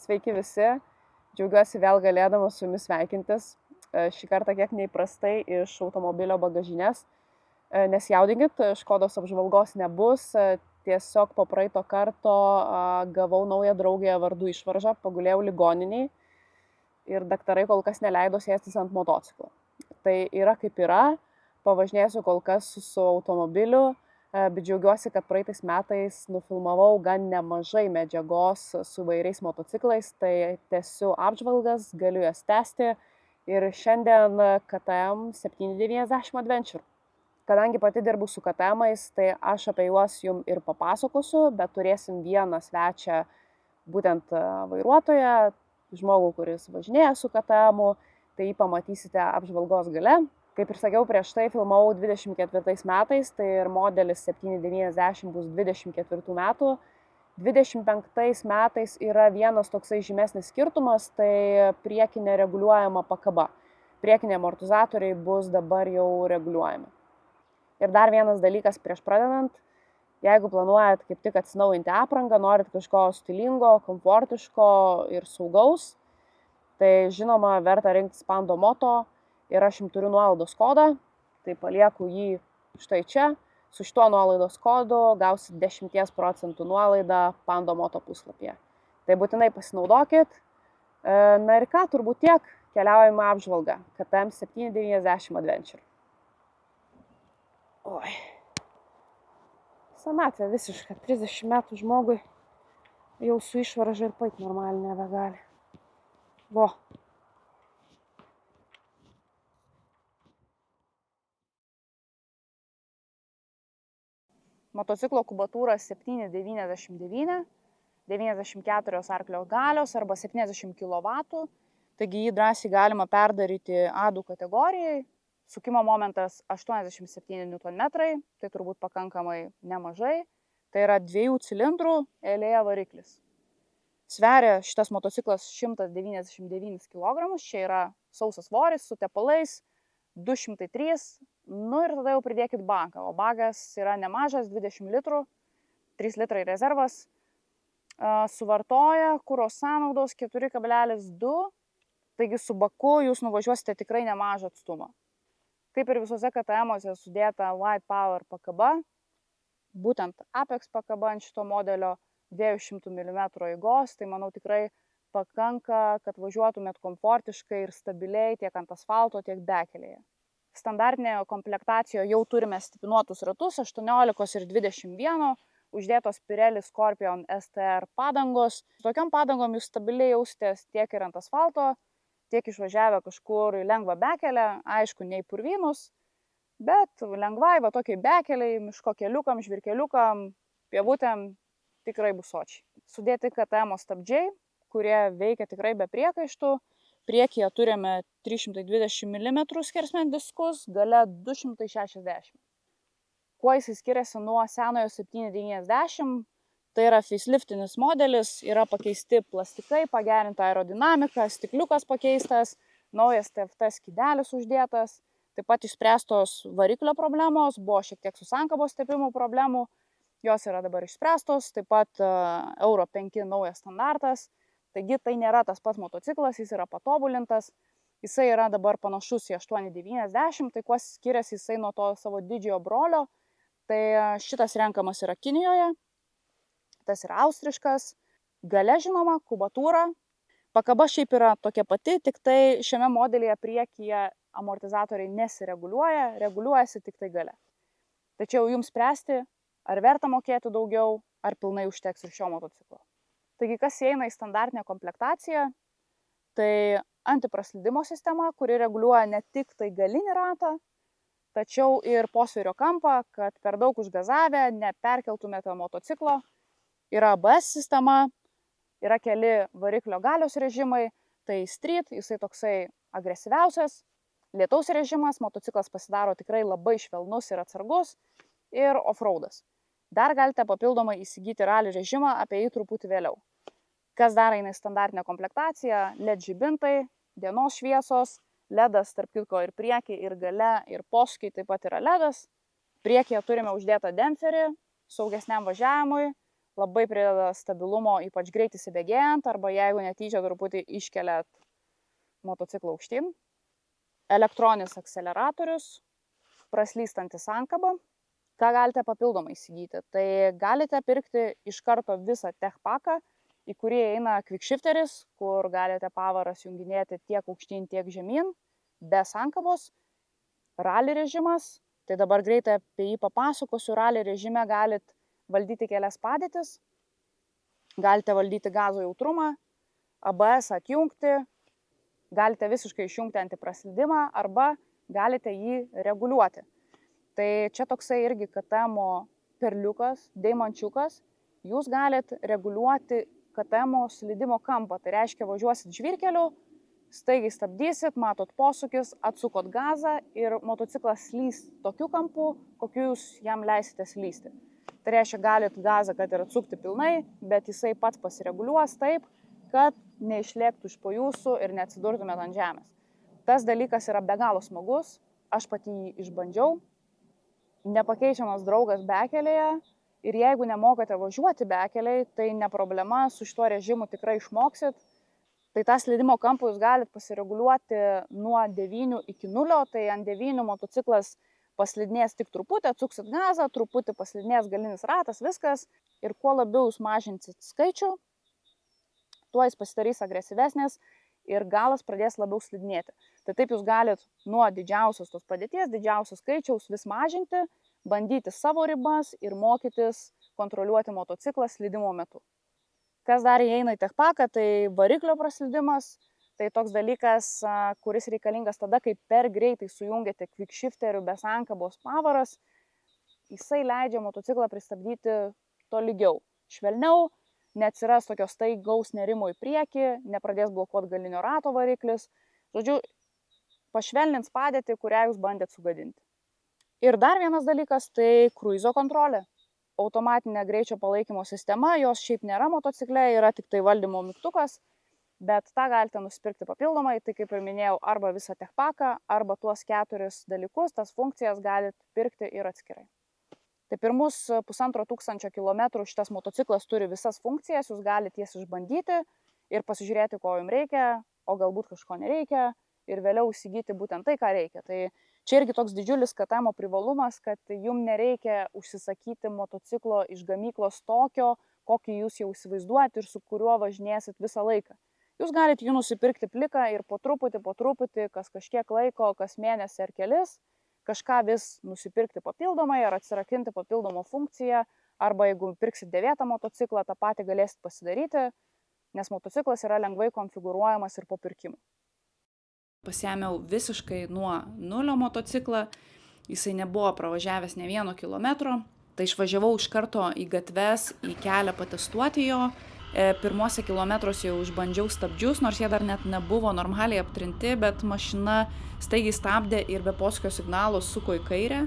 Sveiki visi, džiaugiuosi vėl galėdama su jumis sveikintis, šį kartą kiek neįprastai iš automobilio bagažinės. Nesijaudinkit, Škodos apžvalgos nebus, tiesiog po praeito karto gavau naują draugę vardu Išvaržą, pagulėjau ligoniniai ir daktarai kol kas neleido sėstis ant motociklo. Tai yra kaip yra, pavažinėsiu kol kas su automobiliu, bet džiaugiuosi, kad praeitais metais nufilmavau gan nemažai medžiagos su vairiais motociklais, tai tęsiu apžvalgas, galiu jas tęsti ir šiandien KTM 790 Adventure. Kadangi pati dirbu su KTM-ais, tai aš apie juos jums ir papasakosiu, bet turėsim vieną svečią, būtent vairuotoją, žmogų, kuris važinėja su KTM-u, tai jį pamatysite apžvalgos gale. Kaip ir sakiau, prieš tai filmavau 24 metais, tai ir modelis 790 bus 24 metų. 25 metais yra vienas toksai žymesnis skirtumas, tai priekinė reguliuojama pakaba. Priekiniai amortizatoriai bus dabar jau reguliuojami. Ir dar vienas dalykas prieš pradedant, jeigu planuojat kaip tik atsinaujinti aprangą, norit kažko stilingo, komfortiško ir saugaus, tai žinoma verta rinktis Pando Moto. Ir aš jums turiu nuolaidos kodą, tai palieku jį štai čia. Su šituo nuolaidos kodu gausit 10% nuolaidą Pando Moto puslapyje. Tai būtinai pasinaudokit. Na ir ką, turbūt tiek, keliaujame apžvalgą. KTM 790 Adventure. Oi. Senatvė visiška, 30 metų žmogui jau su Išvarža ir pait normaliai nebegali. Vo. Motociklo kubatūras 799, 94 arklio galios arba 70 kW, taigi jį drąsiai galima perdaryti A2 kategorijai. Sukimo momentas 87 Nm, tai turbūt pakankamai nemažai. Tai yra 2 cilindrų eilėje variklis. Sveria šitas motociklas 199 kg, čia yra sausas svoris su tepalais 203, nu ir tada jau pridėkit bagą, o bagas yra nemažas, 20 litrų, 3 litrai rezervas, suvartoja kuro sąnaudos 4,2, taigi su baku jūs nuvažiuosite tikrai nemažą atstumą. Kaip ir visose KTM-ose sudėta White Power pakaba, būtent Apex pakaba ant šito modelio 200 mm eigos, tai manau tikrai pakanka, kad važiuotumėt komfortiškai ir stabiliai tiek ant asfalto, tiek bekelėje. Standartinėje komplektacijoje jau turime stipinuotus ratus 18 ir 21, uždėtos Pirelli Scorpion STR padangos. Tokiom padangom jūs stabiliai jausitės tiek ir ant asfalto, tiek išvažiavę kažkur į lengvą bekelę, aišku, ne į purvynus, bet lengvai, va tokiai bekeliai, miško keliukam, žvirkeliukam, pievutėm tikrai bus sočiai. Sudėti KTM stabdžiai, kurie veikia tikrai be priekaištų. Priekyje turime 320 mm skersmens diskus, gale 260. Kuo jis skiriasi nuo senojo 790, tai yra faceliftinis modelis, yra pakeisti plastikai, pagerinta aerodinamika, stikliukas pakeistas, naujas TFT skydelis uždėtas, taip pat išspręstos variklio problemos, buvo šiek tiek su sankabos tepimų problemų, jos yra dabar išspręstos, taip pat Euro 5 naujas standartas. Taigi tai nėra tas pats motociklas, jis yra patobulintas, jisai yra dabar panašus į 890, tai kuo skiriasi jisai nuo to savo didžiojo brolio, tai šitas renkamas yra Kinijoje, tas yra austriškas, gale žinoma, kubatūra, pakaba šiaip yra tokia pati, tik tai šiame modelyje priekyje amortizatoriai nesireguliuoja, reguliuojasi tik tai gale. Tačiau jums spręsti, ar verta mokėti daugiau, ar pilnai užteks ir šio motociklo. Taigi, kas įeina į standartinę komplektaciją, tai antipraslydimo sistema, kuri reguliuoja ne tik tai galinį ratą, tačiau ir posvirio kampą, kad per daug užgazavę neperkeltumėte motociklo. Yra ABS sistema, yra keli variklio galios režimai, tai street, jisai toksai agresyviausias, lietaus režimas, motociklas pasidaro tikrai labai švelnus ir atsargus, ir offroadas. Dar galite papildomai įsigyti rally režimą, apie jį truputį vėliau. Kas dar eina į standartinę komplektaciją, LED žibintai, dienos šviesos, LEDas tarp kitko ir priekį, ir gale, ir posūkiai taip pat yra LEDas. Priekyje turime uždėtą demperį saugesniam važiavimui, labai prideda stabilumo, ypač greit įsibėgėjant, arba jeigu netyčia truputį iškeliat motociklą aukštyn. Elektroninis akceleratorius, praslystanti sankaba. Ką galite papildomai įsigyti? Tai galite pirkti iš karto visą tech paką, į kurį eina quickshifteris, kur galite pavaras junginėti tiek aukštyn, tiek žemyn, be sankabos. Rally režimas, tai dabar greitai apie jį papasakosiu. Rally režime galit valdyti kelias padėtis, galite valdyti gazo jautrumą, ABS atjungti, galite visiškai išjungti antipraslydimą arba galite jį reguliuoti. Tai čia toksai irgi KTM perliukas, deimančiukas. Jūs galit reguliuoti KTM slydimo kampą. Tai reiškia, važiuosit žvyrkeliu, staigiai stabdysit, matot posūkis, atsukot gazą ir motociklas slys tokiu kampu, kokiu jūs jam leisite slysti. Tai reiškia, galit gazą, kad ir atsukti pilnai, bet jisai pats pasireguliuos taip, kad neišlėktų iš po jūsų ir neatsidurtumėt ant žemės. Tas dalykas yra be galo smagus, aš pati jį išbandžiau. Nepakeičiamas draugas bekelėje ir jeigu nemokate važiuoti bekeliai, tai ne problema, su šituo režimu tikrai išmoksit. Tai tą slydimo kampą jūs galite pasireguliuoti nuo 9 iki 0, tai ant 9 motociklas paslidinės tik truputį, atsuksit gazą, truputį paslidinės galinis ratas, viskas. Ir kuo labiau jūs mažinsit skaičių, tuo jis pasidarys agresyvesnis ir galas pradės labiau slidinėti. Tai taip jūs galit nuo didžiausios tos padėties, didžiausios skaičiaus vis mažinti, bandyti savo ribas ir mokytis kontroliuoti motociklą slydimo metu. Kas dar įeina į tech paką, tai variklio praslydimas. Tai toks dalykas, kuris reikalingas tada, kai per greitai sujungiate quickshifterių be sankabos pavaras. Jisai leidžia motociklą pristabdyti tolygiau, švelniau, neatsiras tokios staigaus nerimo į priekį, nepradės blokuoti galinio rato variklis. Žodžiu, pašvelnins padėtį, kurią jūs bandėt sugadinti. Ir dar vienas dalykas, tai kruizo kontrolė. Automatinė greičio palaikymo sistema, jos šiaip nėra motocikle, yra tik tai valdymo mygtukas, bet tą galite nusipirkti papildomai, tai kaip ir minėjau, arba visą tech paką, arba tuos 4 dalykus, tas funkcijas galite pirkti ir atskirai. Tai pirmus 1500 kilometrų šitas motociklas turi visas funkcijas, jūs galite jas išbandyti ir pasižiūrėti, ko jums reikia, o galbūt kažko nereikia ir vėliau įsigyti būtent tai, ką reikia. Tai čia irgi toks didžiulis KTM privalumas, kad jums nereikia užsisakyti motociklo iš gamyklos tokio, kokį jūs jau įsivaizduojate ir su kuriuo važinėsit visą laiką. Jūs galite jį nusipirkti pliką ir po truputį, kas kažkiek laiko, kas mėnesį ar kelis, kažką vis nusipirkti papildomai ar atsirakinti papildomą funkciją, arba jeigu pirksit dėvėtą motociklą, tą patį galėsit pasidaryti, nes motociklas yra lengvai konfigūruojamas ir po pirkimų. Pasiėmiau visiškai nuo 0 motociklą, jisai nebuvo pravažiavęs ne 1 kilometro, tai išvažiavau iš karto į gatves, į kelią patestuoti jo. Pirmuose kilometruose jau išbandžiau stabdžius, nors jie dar net nebuvo normaliai aptrinti, bet mašina staigiai stabdė ir be posūkio signalo suko į kairę.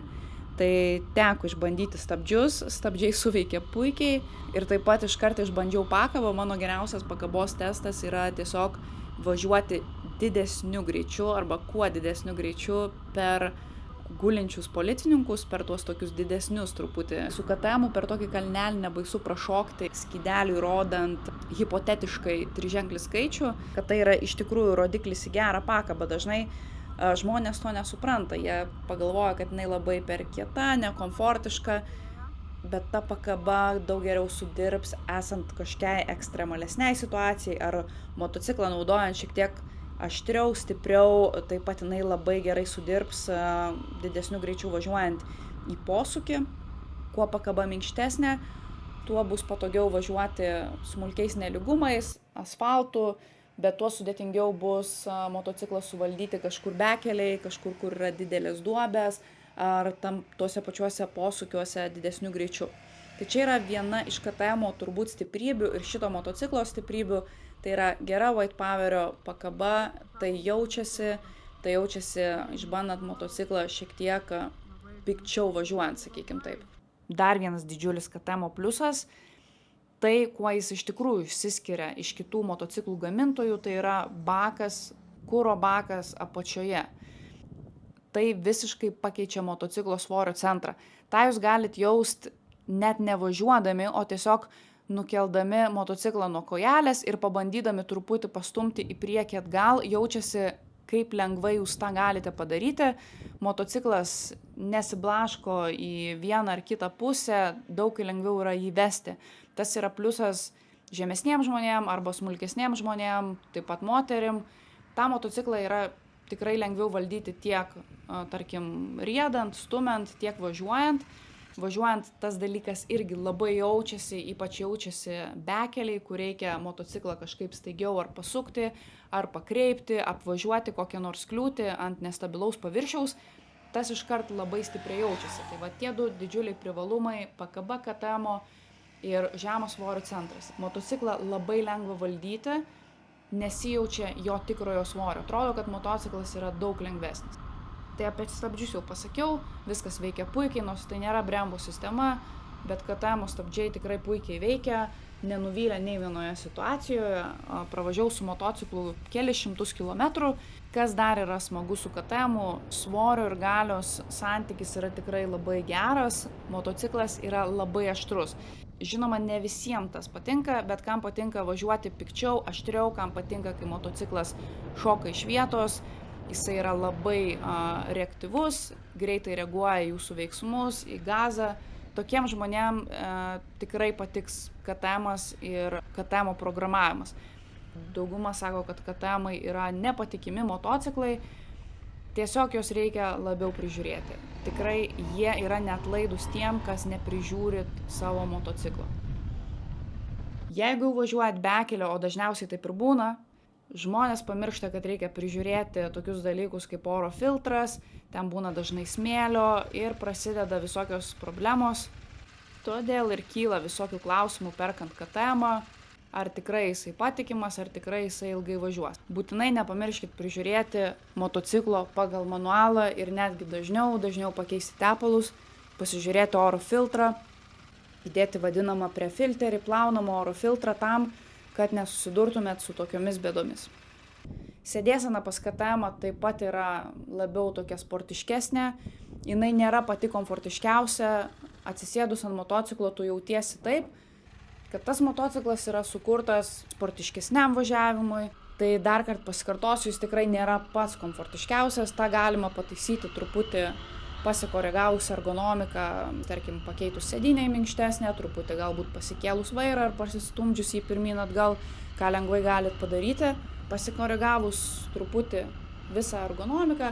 Tai teko išbandyti stabdžius, stabdžiai suveikė puikiai ir taip pat iškart išbandžiau pakabą. Mano geriausias pakabos testas yra tiesiog važiuoti didesniu greičiu arba kuo didesniu greičiu per gulinčius policininkus, per tuos tokius didesnius truputį. Su KTM per tokį kalnelį nebaisu prašokti, skydeliui rodant hipotetiškai triženklį skaičių, kad tai yra iš tikrųjų rodiklis į gerą pakabą. Dažnai žmonės to nesupranta, jie pagalvoja, kad jinai labai per kieta, nekomfortiška, bet ta pakaba daug geriau sudirbs esant kažkiai ekstremalesniai situacijai ar motociklą naudojant šiek tiek aštriau, stipriau, taip pat jinai labai gerai sudirbs didesniu greičiu važiuojant į posūkį. Kuo pakaba minkštesnė, tuo bus patogiau važiuoti smulkiais nelygumais, asfaltu, bet tuo sudėtingiau bus motociklą suvaldyti kažkur bekeliai, kažkur, kur yra didelės duobės, ar tuose pačiuose posūkiuose didesniu greičiu. Tai čia yra viena iš KTM turbūt stiprybių ir šito motociklo stiprybių. Tai yra gera white powerio pakaba, tai jaučiasi išbandant motociklą šiek tiek pikčiau važiuojant, sakykim taip. Dar vienas didžiulis KTM pliusas, tai kuo jis iš tikrųjų išsiskiria iš kitų motociklų gamintojų, tai yra bakas, kuro bakas apačioje. Tai visiškai pakeičia motociklo svorio centrą. Ta jūs galite jausti net nevažiuodami, o tiesiog nukeldami motociklą nuo kojelės ir pabandydami truputį pastumti į priekį atgal, jaučiasi, kaip lengvai jūs tą galite padaryti. Motociklas nesiblaško į vieną ar kitą pusę, daug lengviau yra jį vesti. Tas yra pliusas žemesniem žmonėm arba smulkesniem žmonėm, taip pat moterim. Ta motociklą yra tikrai lengviau valdyti tiek, tarkim, riedant, stumant, tiek važiuojant. Važiuojant tas dalykas irgi labai jaučiasi, ypač jaučiasi bekeliai, kur reikia motociklą kažkaip staigiau ar pasukti, ar pakreipti, apvažiuoti kokią nors kliūtį ant nestabilaus paviršiaus. Tas iškart labai stipriai jaučiasi. Tai va tie du didžiuliai privalumai - PKB KTM ir žemo svorio centras. Motociklą labai lengva valdyti, nesijaučia jo tikrojo svorio. Atrodo, kad motociklas yra daug lengvesnis. Tai apie stabdžius jau pasakiau, viskas veikia puikiai, nors tai nėra Brembo sistema, bet KTM stabdžiai tikrai puikiai veikia, nenuvylė nei vienoje situacijoje, pravažiavau su motociklu kelis šimtus kilometrų. Kas dar yra smagu su KTM, svorio ir galios santykis yra tikrai labai geras, motociklas yra labai aštrus. Žinoma, ne visiems tas patinka, bet kam patinka važiuoti pikčiau, aštriau, kam patinka, kai motociklas šoka iš vietos. Jisai yra labai reaktyvus, greitai reaguoja į jūsų veiksmus, į gazą. Tokiem žmonėm tikrai patiks KTM ir KTM programavimas. Dauguma sako, kad KTM yra nepatikimi motociklai, tiesiog jos reikia labiau prižiūrėti. Tikrai jie yra neatlaidūs tiem, kas neprižiūrit savo motociklo. Jeigu važiuojat bekelio, o dažniausiai taip ir būna, žmonės pamiršta, kad reikia prižiūrėti tokius dalykus kaip oro filtras, ten būna dažnai smėlio ir prasideda visokios problemos. Todėl ir kyla visokių klausimų perkant KTM, ar tikrai jisai patikimas, ar tikrai jisai ilgai važiuos. Būtinai nepamirškit prižiūrėti motociklo pagal manualą ir netgi dažniau pakeisti tepalus, pasižiūrėti oro filtrą, įdėti vadinamą prefilterį, plaunamą oro filtrą tam, kad nesusidurtumėt su tokiomis bėdomis. Sėdėsena pas KTM taip pat yra labiau tokia sportiškesnė, jinai nėra pati komfortiškiausia, atsisėdus ant motociklo tu jautiesi taip, kad tas motociklas yra sukurtas sportiškesniam važiavimui. Tai dar kartą pasikartosiu, jis tikrai nėra pats komfortiškiausias, tą galima pataisyti truputį pasikoregavus ergonomiką, tarkim pakeitus sėdynę į minkštesnę, truputį galbūt pasikėlus vairą ar pasistumdžius jį pirmyn atgal, ką lengvai galit padaryti. Pasikoregavus truputį visą ergonomiką,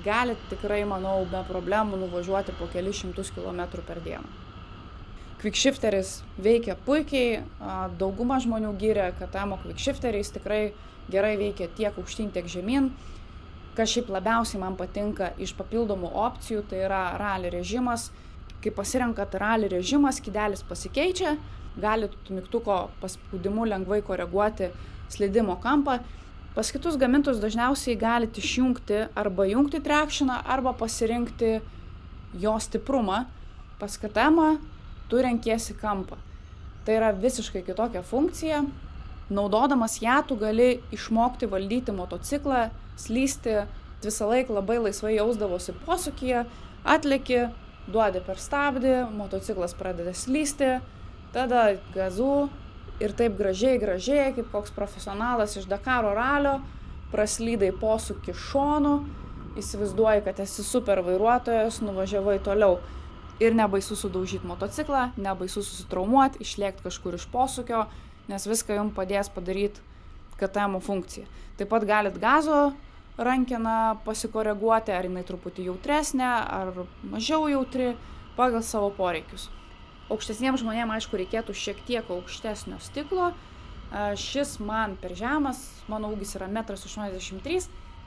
galit tikrai, manau, be problemų nuvažiuoti po kelis šimtus kilometrų per dieną. Quickshifteris veikia puikiai, dauguma žmonių gyrė KTM quickshifteriais, tikrai gerai veikia tiek aukštyn, tiek žemyn. Kas šiaip labiausiai man patinka iš papildomų opcijų, tai yra rally režimas. Kai pasirenkat rally režimą, skydelis pasikeičia, galit mygtuko paspaudimu lengvai koreguoti slydimo kampą. Pas kitus gamintojus dažniausiai galit išjungti arba jungti trekšiną, arba pasirinkti jo stiprumą. Pas KTM tu renkiesi kampą. Tai yra visiškai kitokia funkcija. Naudodamas ją tu gali išmokti valdyti motociklą, slysti, visą laiką labai laisvai jausdavosi posūkyje, atleki, duodi per stabdį, motociklas pradeda slysti, tada gazu ir taip gražiai, kaip koks profesionalas iš Dakaro ralio, praslydai posūkį šonu, įsivaizduoji, kad esi super vairuotojas, nuvažiavai toliau. Ir nebaisu sudaužyti motociklą, nebaisu susitraumuoti, išlėkti kažkur iš posūkio, nes viską jums padės padaryti KTM funkcija. Taip pat galit gazo rankeną pasikoreguoti, ar jinai truputį jautresnė, ar mažiau jautri, pagal savo poreikius. Aukštesniems žmonėms, aišku, reikėtų šiek tiek aukštesnio stiklo. Šis man per žemas, mano ūgis yra 1,83 m,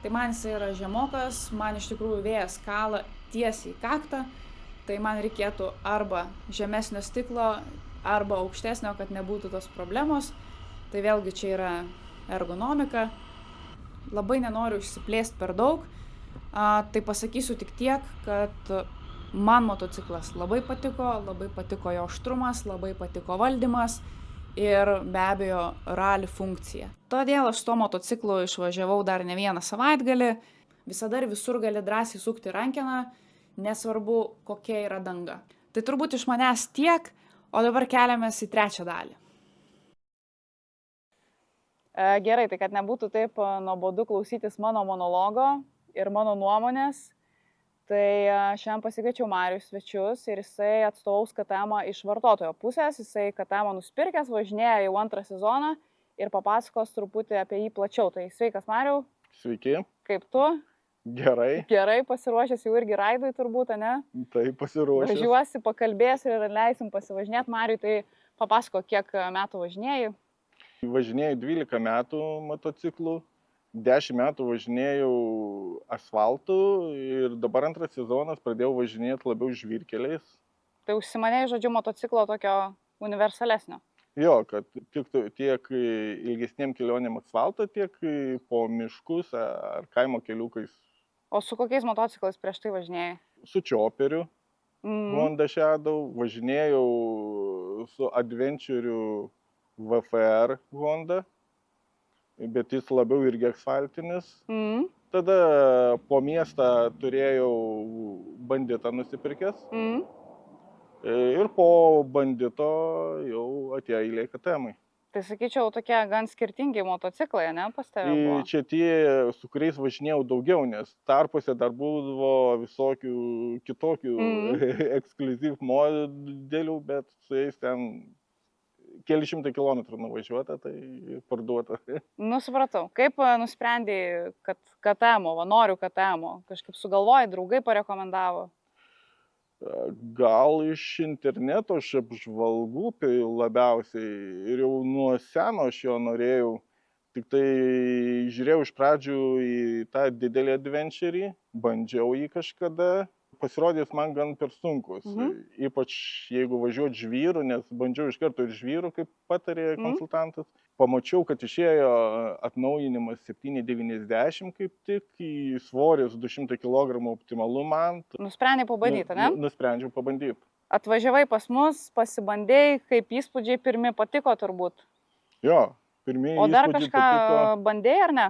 tai man jis yra žemokas, man iš tikrųjų vėjas kala tiesiai į kaktą. Tai man reikėtų arba žemesnio stiklo, arba aukštesnio, kad nebūtų tos problemos. Tai vėlgi čia yra ergonomika. Labai nenoriu išsiplėsti per daug. Tai pasakysiu tik tiek, kad man motociklas labai patiko jo aštrumas, labai patiko valdymas ir be abejo rally funkcija. Todėl aš to motociklo išvažiavau dar ne vieną savaitgalį. Visada ir visur gali drąsiai sukti rankeną, nesvarbu kokia yra danga. Tai turbūt iš manęs tiek, O dabar keliamės į trečią dalį. Gerai, tai kad nebūtų taip nuobodu klausytis mano monologo ir mano nuomonės, tai šiandien pasikviečiau Marių svečius ir jisai atstovaus KTM iš vartotojo pusės. Jisai KTM nusipirkęs, važinėja jau antrą sezoną ir papasakos truputį apie jį plačiau. Tai sveikas, Mariau. Sveiki. Kaip tu? Gerai. Gerai, pasiruošęs jau irgi raidui turbūt, ne? Taip, pasiruošęs. Važiuosi, pakalbės ir leisim pasivažinėti. Mariui, tai papasako, kiek metų važinėjai. Važinėjau 12 metų motociklų, 10 metų važinėjau asfaltu ir dabar antras sezonas pradėjau važinėti labiau žvyrkeliais. Tai užsimanėjai, žodžiu, motociklo tokio universalesnio. Jo, kad tiktų tiek ilgesniem kelionėm asfalto, tiek po miškus ar kaimo keliukais. O su kokiais motociklais prieš tai važinėjai? Su Chopperiu, Honda Shadow, važinėjau su Adventure'u VFR Honda, bet jis labiau irgi asfaltinis. Tada po miestą turėjau banditą nusipirkęs. Ir po bandito jau atėjo eilė KTM-ai. Tai sakyčiau, tokie gan skirtingi motociklai, ne, pas tave buvo? Čia tie, su kuriais važinėjau daugiau, nes tarpuose dar buvo visokių kitokių ekskliuzyv modelių, bet su jais ten keli šimtai kilometrų nuvažiuota, tai parduota. Nu, supratau. Kaip nusprendėjai, kad KTM, noriu KTM, kažkaip sugalvojai, draugai parekomendavo? Gal iš interneto aš apžvalgų labiausiai ir jau nuo seno aš jo norėjau, tik tai žiūrėjau iš pradžių į tą didelį adventurį, bandžiau jį kažkada, pasirodė jis man gan per sunkus, ypač jeigu važiuoti žvyru, nes bandžiau iš karto ir žvyru, kaip patarė konsultantas. Pamačiau, kad išėjo atnaujinimas 790 kaip tik, į svoris 200 kg optimalu man. Nusprendėjai pabandyti, ne? Nusprendžiau pabandyti. Atvažiavai pas mus, pasibandėjai, kaip įspūdžiai pirmi patiko turbūt? Jo, pirmieji įspūdžiai patiko. O dar kažką bandėjai ar ne?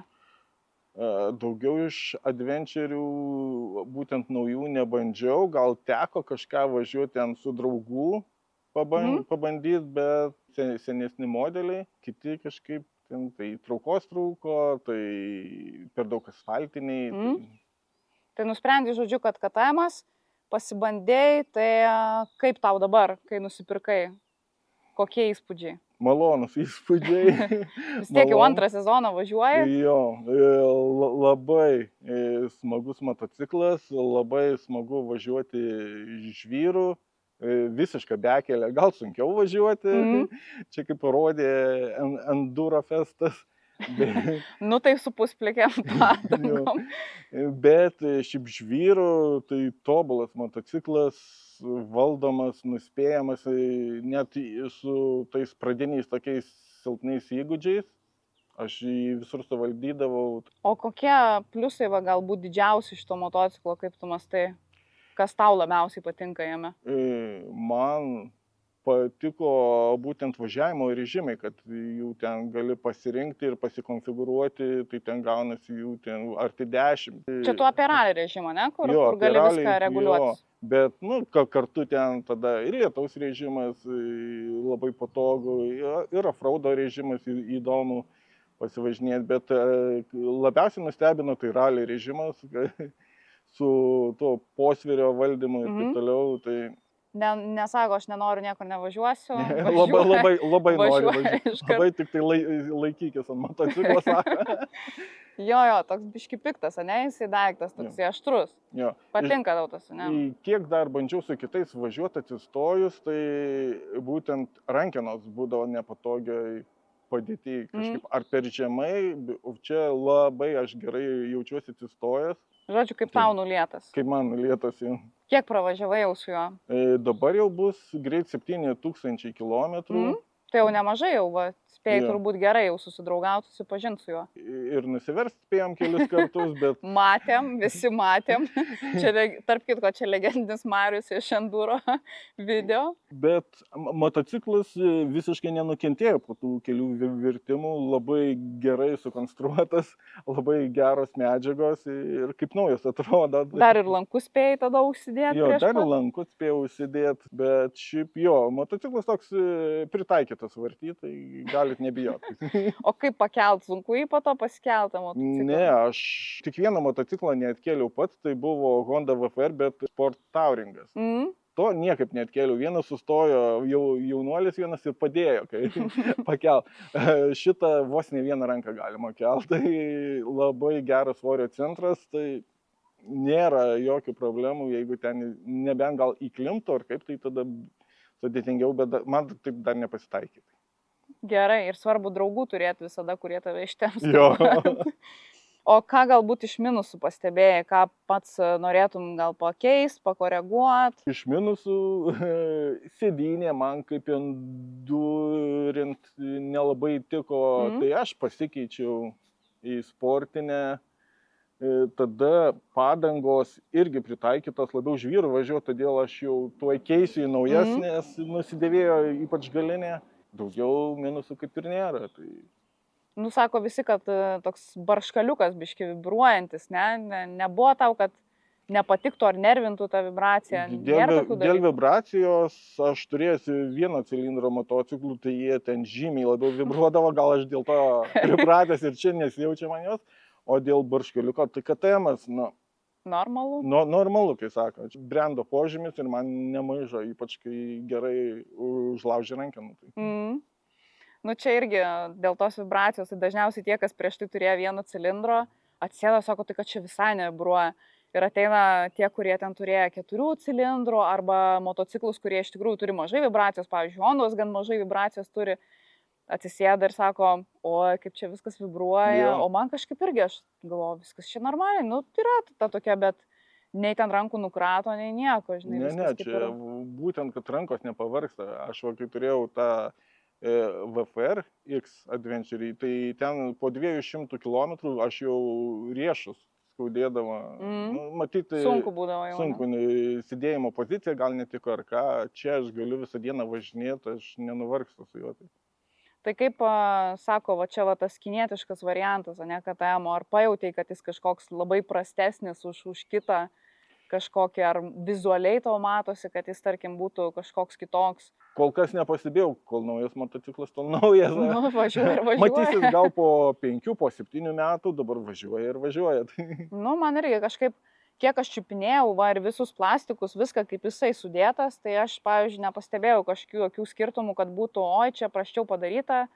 Daugiau iš adventure'ų būtent naujų nebandžiau, gal teko kažką važiuoti ten su draugų pabandyti, bet senesni modeliai, kiti kažkaip ten tai traukos trūko, tai per daug asfaltiniai. Tai nusprendai, žodžiu, kad KTM-as, pasibandėjai, tai kaip tau dabar, kai nusipirkai? Kokie įspūdžiai? Malonus įspūdžiai. Vis tiek jau antrą sezoną važiuoji? Jo, labai smagus motociklas, labai smagu važiuoti žvyru. Visiška bekelė, gal sunkiau važiuoti, čia kaip parodė Enduro festas. Nu tai su pusplikėm padangom. Bet šiaip žvyru tai tobulas motociklas, valdomas, nuspėjamas, net su tais pradiniais tokiais silpnais įgūdžiais. Aš jį visur suvaldydavau. O kokie pliusai galbūt didžiausi šito motociklo, kaip tu mastai? Kas tau labiausiai patinka jame? Man patiko būtent važiavimo režimai, kad jų ten gali pasirinkti ir pasikonfigūruoti, tai ten gaunasi jų ten arti 10. Čia tu apie rally režimą, ne? Kur gali viską reguliuoti. Bet kartu ten tada ir lietaus režimas labai patogu, ir offroado režimas įdomu pasivažinėti, bet labiausiai nustebino tai rally režimas. Su tuo posvirio valdymu ir taip toliau, tai... Nesako, aš nenoriu, niekur nevažiuosiu. Labai noriu važiuoti. Labai tik tai laikykis ant motociklo, sako. Jo, toks biški piktas, ne? Jisai daiktas, toks aštrus. Patinka tau tas, ne? Kiek dar bandžiau su kitais važiuoti atsistojus, tai būtent rankenos būdavo nepatogiai padėti kažkaip ar per žemai, čia labai aš gerai jaučiuosi atsistojęs. Žodžiu, kaip tau nulietas. Kaip man nulietas jau. Kiek pravažiavai jau su juo? Dabar jau bus greit 7000 kilometrų. Tai jau nemažai jau, Spėjai Jo. turbūt gerai jau susidraugauti, susipažinti su juo. Ir nusiversti spėjom kelis kartus, bet Matėm, visi matėm. Čia, tarp kitko, čia legendinis Marius iš Enduro video. Bet motociklas visiškai nenukentėjo po tų kelių virtimų, labai gerai sukonstruotas, labai geros medžiagos ir kaip naujas atrodo. Dar ir lankus spėjai tada užsidėti. Jo, dar ir lankus spėjau užsidėti, bet šiaip jo, motociklas toks pritaikytas vartyti, tai galit nebijoti. O kaip pakelt, sunku į po to pasikeltą motociklą? Ne, aš tik vieną motociklą neatkėliau pats, tai buvo Honda VFR, bet Sport Touringas. To niekaip neatkėliau. Vienas sustojo, jaunuolis vienas ir padėjo, kai pakel. Šitą vos ne vieną ranką galima kelt. Tai labai geras svorio centras, tai nėra jokių problemų, jeigu ten nebent gal įklimtų ar kaip, tai tada sudėtingiau, bet man taip dar nepasitaikė. Gerai, ir svarbu draugų turėti visada, kurie tave ištems. Jo. O ką galbūt iš minusų pastebėjai, ką pats norėtum gal pakeisti, pakoreguoti? Iš minusų sėdynė man kaip endurint nelabai tiko, tai aš pasikeičiau į sportinę. Tada padangos irgi pritaikytos labiau žvyrų važiuoti, todėl aš jau tuoj keisiu į naujas, nes nusidėvėjo ypač galinė. Daugiau minusų kaip ir nėra. Tai... Sako visi, kad toks barškaliukas biški vibruojantis, ne? Nebuvo tau, kad nepatiktų ar nervintų tą vibraciją? Dėl vibracijos aš turėsiu vieno cilindro motociklų, tai jie ten žymiai labiau vibruodavo, gal aš dėl to pripratęs ir čia nesijaučia man jos. O dėl barškaliuko, tai KTM-as, normalu? Normalu, kai sako. Brendo požymis ir man nemaižo, ypač kai gerai užlaužė rankeną. Čia irgi dėl tos vibracijos, tai dažniausiai tie, kas prieš tai turėjo vieno cilindro, atsėdo, sako, tai kad čia visai nevibruoja. Ir ateina tie, kurie ten turėjo 4 cilindrų, arba motociklus, kurie iš tikrųjų turi mažai vibracijos, pavyzdžiui, Hondos gan mažai vibracijos turi. Atsisėda ir sako, oi, kaip čia viskas vibruoja, o man kažkaip irgi, aš galvoju, viskas čia normaliai, yra ta tokia, bet nei ten rankų nukrato, nei nieko, žinai. Ne, čia būtent, kad rankos nepavargsta. Aš kai turėjau tą VFR X Adventure, tai ten po 200 km aš jau riešus skaudėdavo. Matyti, sunku būdavo jau. Sunku, sėdėjimo pozicija gal netiko ar ką, čia aš galiu visą dieną važinėti, aš nenuvargstu su juo. Tai kaip sako, čia tas kinietiškas variantas, ne KTM, ar pajautai, kad jis kažkoks labai prastesnis už kitą kažkokį, ar vizualiai tau matosi, kad jis, tarkim, būtų kažkoks kitoks? Kol kas nepastebėjau, kol naujas motociklas, tol naujas. Važiuoja ir važiuoja. Matysis gal po 5, po 7 metų, dabar važiuoja ir važiuoja. Man irgi kažkaip, kiek aš čiupinėjau, ir visus plastikus, viską kaip jisai sudėtas, tai aš, pavyzdžiui, nepastebėjau kažkokių skirtumų, kad būtų, čia prasčiau padaryta,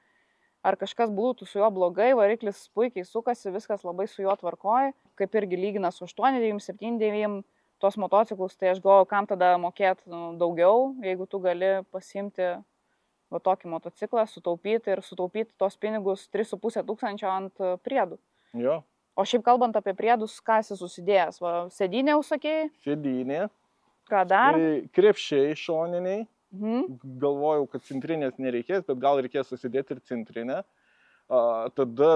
ar kažkas būtų su juo blogai, variklis puikiai sukasi, viskas labai su juo tvarkoja, kaip irgi lygina su 8.9, 7.9 tos motociklus, tai aš galvoju, kam tada mokėti daugiau, jeigu tu gali pasiimti tokį motociklą, sutaupyti tos pinigus 3,5 tūkstančio ant priedų. Jo. O šiaip kalbant apie priedus, ką esi susidėjęs? Sėdynė, jau sakėjai? Sėdynė. Ką dar? Krepšiai šoniniai. Galvojau, kad centrinės nereikės, bet gal reikės susidėti ir centrinę. Tada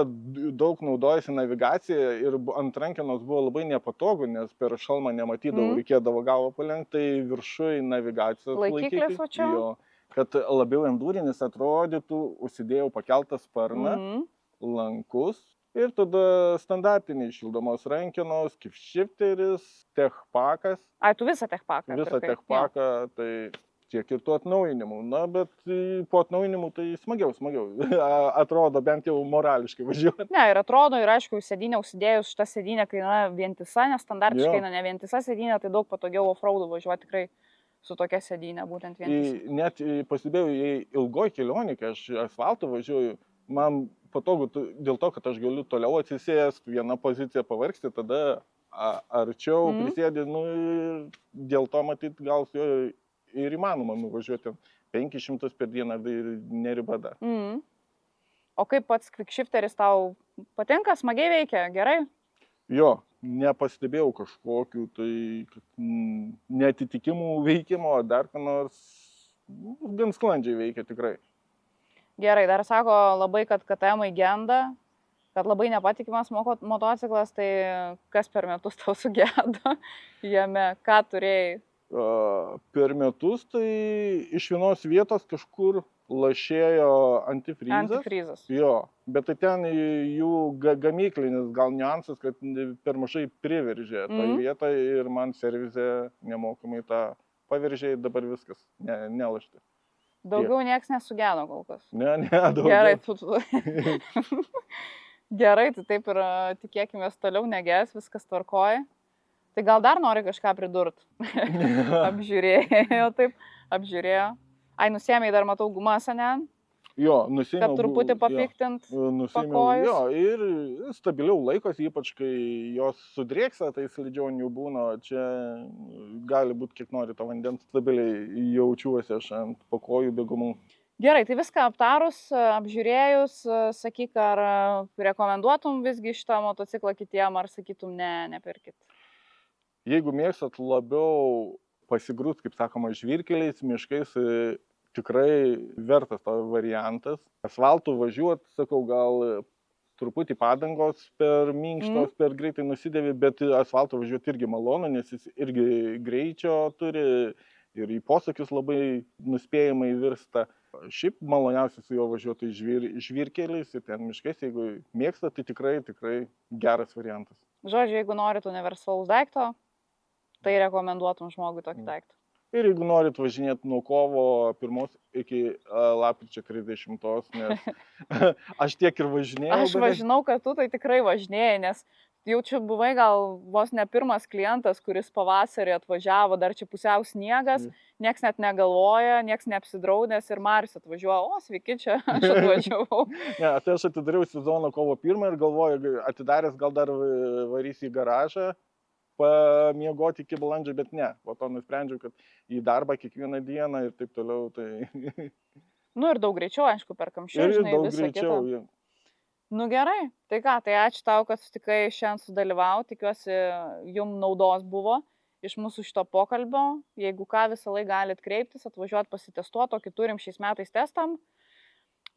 daug naudojasi navigacija ir ant rankenos buvo labai nepatogu, nes per šalmą nematydavau, reikėdavo galvą palenkti, tai viršui navigacijos laikiklis. Jo, kad labiau endūrinis atrodytų, užsidėjau pakeltą sparną, lankus. Ir tada standartiniai šildomos rankenos, kickshifteris, techpakas. Tu visą techpaką? Visą techpaką, tai tiek ir tų atnaujinimų. Bet po atnaujinimų tai smagiau. Atrodo bent jau morališkai važiuoti. Ne, ir atrodo, ir aišku, sėdynę užsidėjus, šitą sėdynę, kai vientisa, nes standartiškai ne vientisa sėdynė, tai daug patogiau off-roadų važiuoti tikrai su tokia sėdynė, būtent vientisa. Net pastebėjau, jei ilgoj kelionė, kai aš asfaltu važiuoju, man patogu dėl to, kad aš galiu toliau atsisėsti, vieną poziciją pavargsti, tada arčiau prisėdė, ir dėl to matyt gal su juo ir įmanoma nuvažiuoti 500 per dieną, tai neriba dar. O kaip pats quickshifteris tau patinka, smagiai veikia, gerai? Jo, nepastebėjau kažkokių tai netitikimų veikimo, dar ką nors gan sklandžiai veikia tikrai. Gerai, dar sako labai, kad KTM genda, kad labai nepatikimas motociklas, tai kas per metus tau sugėdo jame, ką turėjai? Per metus tai iš vienos vietos kažkur lašėjo antifrizas. Antifrizas. Jo, bet tai ten jų gamyklinis gal niuansas, kad per mažai priveržė tą vietą ir man servizė nemokamai tą paveržė ir dabar viskas, nelašti. Daugiau nieks nesugėdo kol kas. Ne, daugiau. Gerai, Gerai, tai taip ir tikėkime toliau negės, viskas tvarkoja. Tai gal dar nori kažką pridurt? Apžiūrėjo, taip, apžiūrėjo. Ai, nusėmėjai dar matau gumas, ne? Jo, nusėmiau. Kad truputį papiktint pakojus. Jo, ir stabiliau laikosi, ypač kai jos sudrėksa, tai slidžiau jų būna. Čia gali būti kiek nori to vandens, stabiliai jaučiuosi aš ant pakojų be gumų. Gerai, tai viską aptarus, apžiūrėjus, sakyk, ar rekomenduotum visgi šitą motociklą kitiem, ar sakytum ne, nepirkit? Jeigu mėgstat labiau pasigrūt, kaip sakoma, žvyrkeliais, miškais, tikrai vertas to variantas. Asfaltų važiuot, sakau, gal truputį padangos per minkštos, per greitai nusidėvi, bet asfaltų važiuot irgi malonu, nes jis irgi greičio turi ir į posakius labai nuspėjamai virsta. Šiaip maloniausia su juo važiuoti žvyrkeliais ir ten miškais, jeigu mėgstat, tai tikrai geras variantas. Žodžiu, jeigu norit universalaus daikto, tai rekomenduotum žmogui tokį daiktą. Ir jeigu norit važinėti nuo kovo 1 iki lapkričio 30, nes aš tiek ir važinėjau. Aš važinau, kad tu tai tikrai važinėjai, nes jau čia buvai gal vos ne pirmas klientas, kuris pavasarį atvažiavo, dar čia pusiau sniegas, nieks net negalvoja, nieks neapsidraudęs ir Marius atvažiuoja, o sveiki, čia aš atvažiavau. Ne, tai aš atidariau sezoną kovo 1 ir galvoju, atidaręs gal dar varysi į garažą, pamiegoti iki balandžio, bet ne. Po to nusprendžiau, kad į darbą kiekvieną dieną ir taip toliau. Tai... Nu ir daug greičiau, aišku, per kamščius, žinai, visą kitą. Ja. Nu gerai, tai ką, tai ačiū tau, kad sutikai šiandien sudalyvauti, tikiuosi jums naudos buvo iš mūsų šito pokalbio. Jeigu ką, visą laiką galit kreiptis, atvažiuoti pasitestuoti, tokį turim šiais metais testam.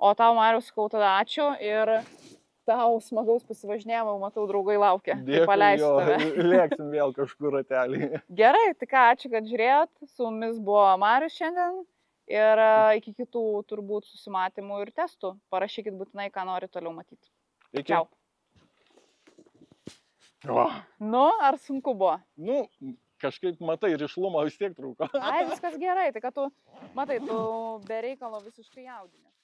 O tau, Marius, sakau tada ačiū ir tau smagaus pasivažinėjimo, matau, draugai laukia. Dėkui, tai paleisiu tave. Lėksim vėl kažkur ratelį. Gerai, tai ką, ačiū, kad žiūrėjot. Su mumis buvo Marius šiandien. Ir iki kitų turbūt susimatymų ir testų. Parašykit būtinai, ką nori toliau matyti. Iki. Čiau. Nu, ar sunku buvo? Nu, kažkaip, matai, rišlumo vis tiek trūko. Ai, viskas gerai. Tai kad tu, matai, tu be reikalo visiškai jaudinės.